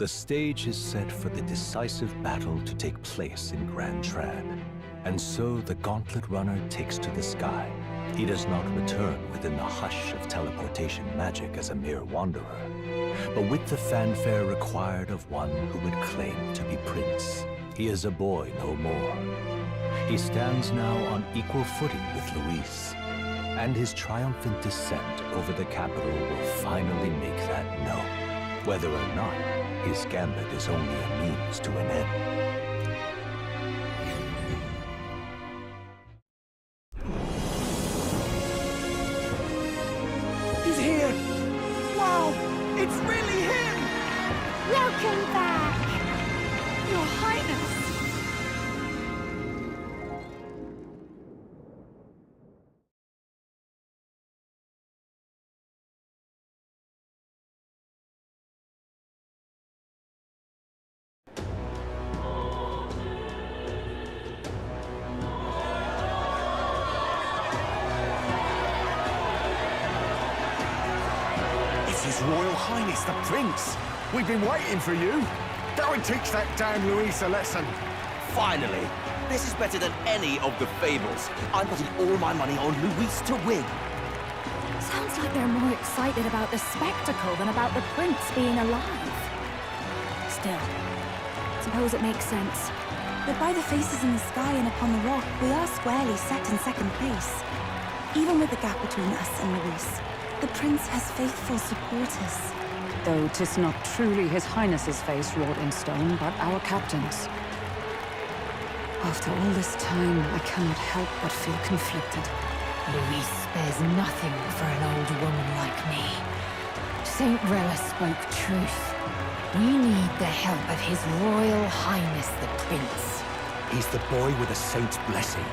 The stage is set for the decisive battle to take place in Grand Trad. And so the Gauntlet Runner takes to the sky. He does not return within the hush of teleportation magic as a mere wanderer, but with the fanfare required of one who would claim to be prince. He is a boy no more. He stands now on equal footing with Luis, and his triumphant descent over the capital will finally make that known, whether or not his gambit is only a means to an end. He's here! Wow! It's really him! Welcome back! Your Highness! His Royal Highness the Prince! We've been waiting for you! Go and teach that damn Luis a lesson! Finally! This is better than any of the fables. I'm putting all my money on Luis to win. Sounds like they're more excited about the spectacle than about the prince being alive. Still, suppose it makes sense. But by the faces in the sky and upon the rock, we are squarely set in second place. Even with the gap between us and Luis, the prince has faithful supporters. Though 'tis not truly His Highness's face wrought in stone, but our captain's. After all this time, I cannot help but feel conflicted. Luis spares nothing for an old woman like me. Saint Rella spoke truth. We need the help of His Royal Highness the Prince. He's the boy with a saint's blessing.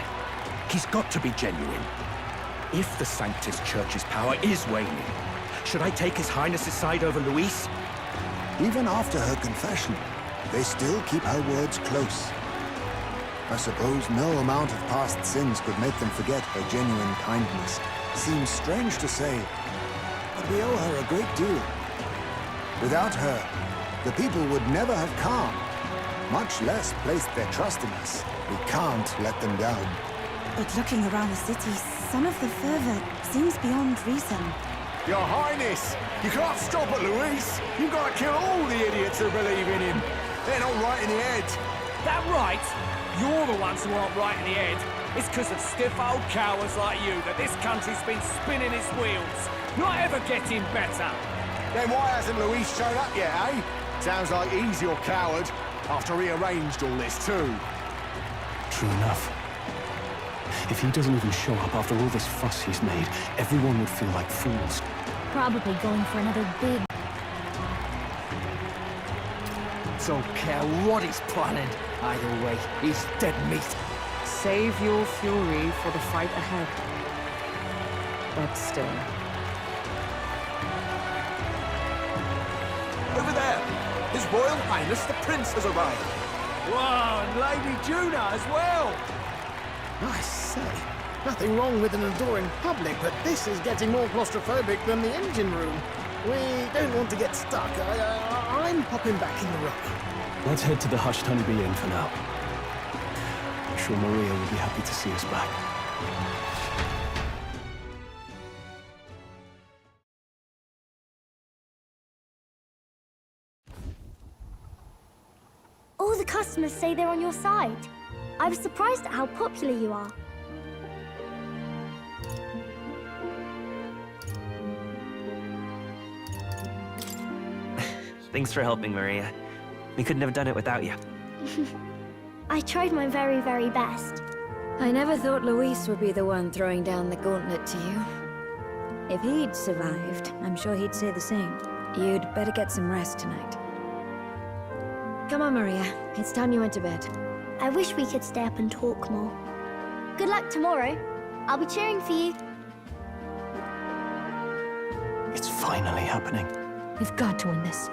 He's got to be genuine. If the Sanctus Church's power is waning, should I take His Highness's side over Luis? Even after her confession, they still keep her words close. I suppose no amount of past sins could make them forget her genuine kindness. Seems strange to say, but we owe her a great deal. Without her, the people would never have come, much less placed their trust in us. We can't let them down. But looking around the city, some of the fervor seems beyond reason. Your Highness, you can't stop at Luis. You've got to kill all the idiots who believe in him. They're not right in the head. That right? You're the ones who aren't right in the head. It's because of stiff old cowards like you that this country's been spinning its wheels. Not ever getting better. Then why hasn't Luis showed up yet, eh? Sounds like he's your coward, after he arranged all this too. True enough. If he doesn't even show up after all this fuss he's made, everyone would feel like fools. Probably going for another big... Don't care what he's planning. Either way, he's dead meat. Save your fury for the fight ahead. But still. Over there! His Royal Highness the Prince has arrived. Wow, and Lady Juna as well! I say, nothing wrong with an adoring public, but this is getting more claustrophobic than the engine room. We don't want to get stuck. I'm popping back in the rock. Let's head to the hushed honeybee inn for now. I'm sure Maria will be happy to see us back. All the customers say they're on your side. I was surprised at how popular you are. Thanks for helping, Maria. We couldn't have done it without you. I tried my very, very best. I never thought Luis would be the one throwing down the gauntlet to you. If he'd survived, I'm sure he'd say the same. You'd better get some rest tonight. Come on, Maria. It's time you went to bed. I wish we could stay up and talk more. Good luck tomorrow. I'll be cheering for you. It's finally happening. We've got to win this.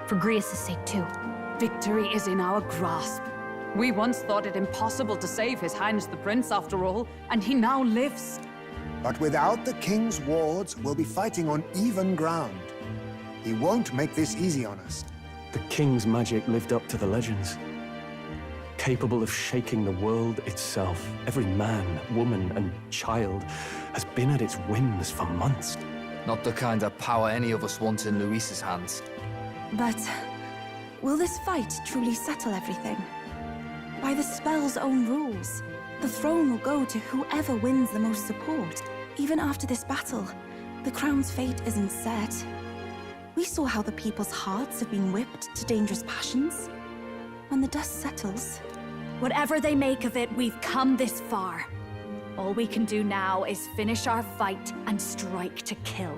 For Grius' sake, too. Victory is in our grasp. We once thought it impossible to save His Highness the Prince, after all, and he now lives. But without the king's wards, we'll be fighting on even ground. He won't make this easy on us. The king's magic lived up to the legends. Capable of shaking the world itself. Every man, woman, and child has been at its whims for months. Not the kind of power any of us want in Luis's hands. But will this fight truly settle everything? By the spell's own rules, the throne will go to whoever wins the most support. Even after this battle, the crown's fate isn't set. We saw how the people's hearts have been whipped to dangerous passions. When the dust settles... Whatever they make of it, we've come this far. All we can do now is finish our fight and strike to kill.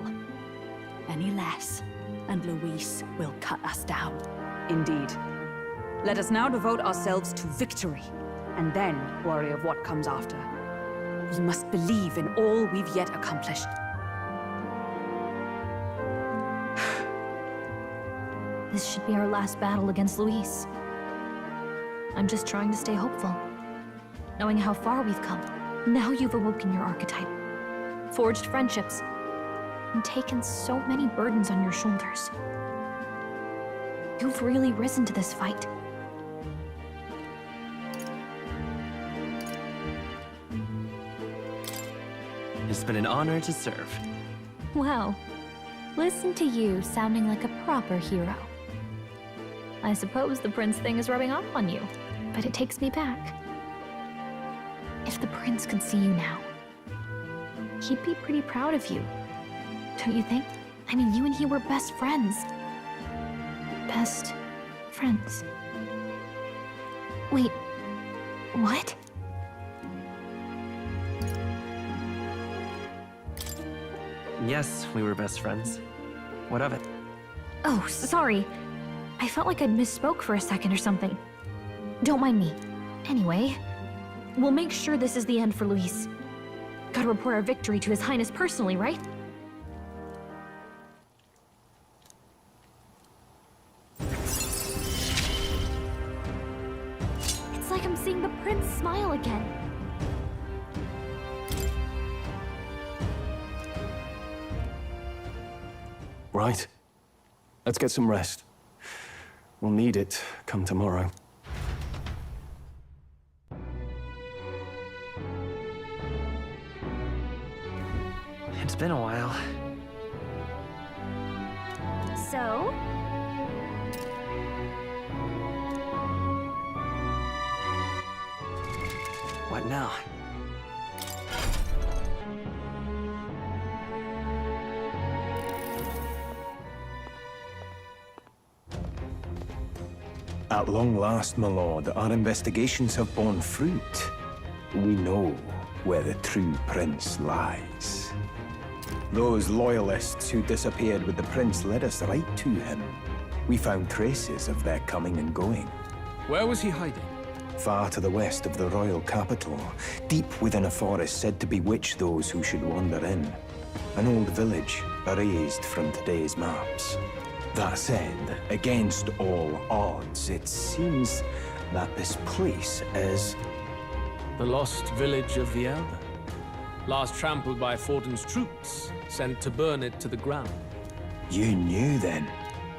Any less, and Luis will cut us down. Indeed. Let us now devote ourselves to victory, and then worry of what comes after. We must believe in all we've yet accomplished. This should be our last battle against Luis. I'm just trying to stay hopeful, knowing how far we've come. Now you've awoken your archetype, forged friendships, and taken so many burdens on your shoulders. You've really risen to this fight. It's been an honor to serve. Wow. Listen to you sounding like a proper hero. I suppose the prince thing is rubbing off on you, but it takes me back. If the prince could see you now, he'd be pretty proud of you. Don't you think? I mean, you and he were best friends. Best friends. Wait, what? Yes, we were best friends. What of it? Oh, sorry. I felt like I'd misspoke for a second or something. Don't mind me. Anyway, we'll make sure this is the end for Luis. Gotta report our victory to His Highness personally, right? It's like I'm seeing the prince smile again. Right. Let's get some rest. We'll need it come tomorrow. It's been a while. So? What now? At long last, my lord, our investigations have borne fruit. We know where the true prince lies. Those loyalists who disappeared with the prince led us right to him. We found traces of their coming and going. Where was he hiding? Far to the west of the royal capital, deep within a forest said to bewitch those who should wander in. An old village, erased from today's maps. That said, against all odds, it seems that this place is... The lost village of the Elder. Last trampled by Fortin's troops, sent to burn it to the ground. You knew then?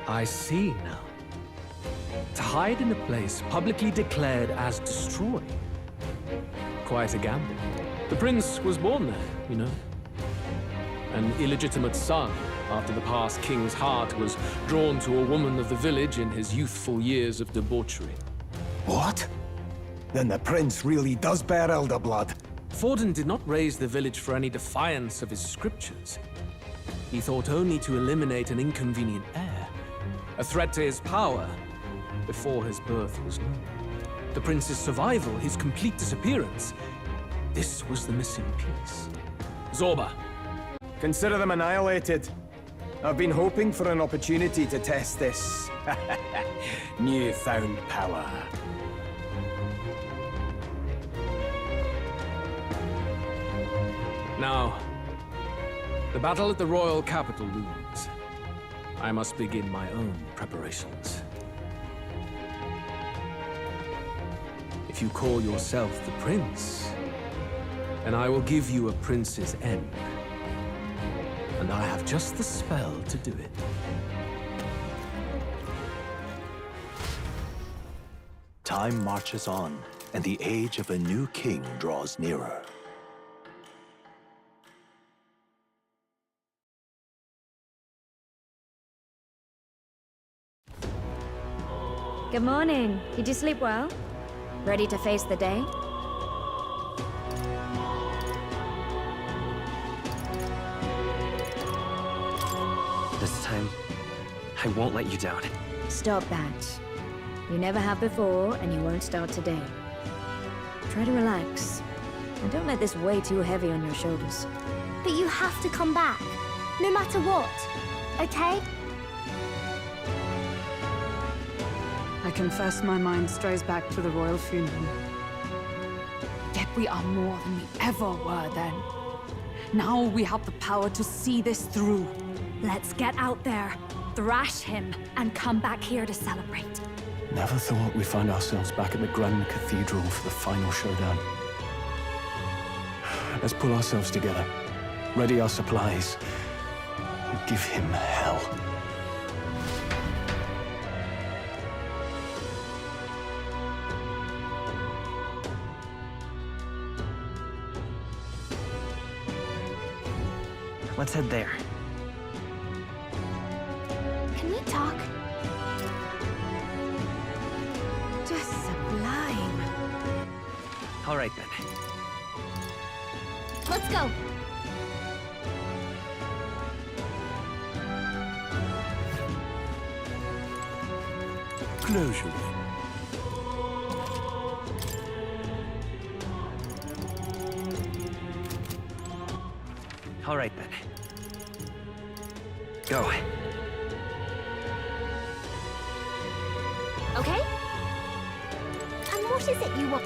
I see now. To hide in a place publicly declared as destroyed. Quite a gamble. The prince was born there, you know. An illegitimate son, after the past king's heart was drawn to a woman of the village in his youthful years of debauchery. What? Then the prince really does bear elder blood. Fortin did not raise the village for any defiance of his scriptures. He thought only to eliminate an inconvenient heir, a threat to his power, before his birth was known. The prince's survival, his complete disappearance, this was the missing piece. Zorba. Consider them annihilated. I've been hoping for an opportunity to test this newfound power. Now, the battle at the royal capital looms. I must begin my own preparations. If you call yourself the prince, then I will give you a prince's end. And I have just the spell to do it. Time marches on, and the age of a new king draws nearer. Good morning. Did you sleep well? Ready to face the day? This time, I won't let you down. Stop that. You never have before, and you won't start today. Try to relax. And don't let this weigh too heavy on your shoulders. But you have to come back, no matter what, okay? I confess my mind strays back to the royal funeral. Yet we are more than we ever were then. Now we have the power to see this through. Let's get out there, thrash him, and come back here to celebrate. Never thought we'd find ourselves back at the Grand Cathedral for the final showdown. Let's pull ourselves together, ready our supplies, and give him hell. Let's head there. Can we talk? Just sublime. All right, then. Let's go. Close your way. All right, then. Go. Okay? And what is it you want?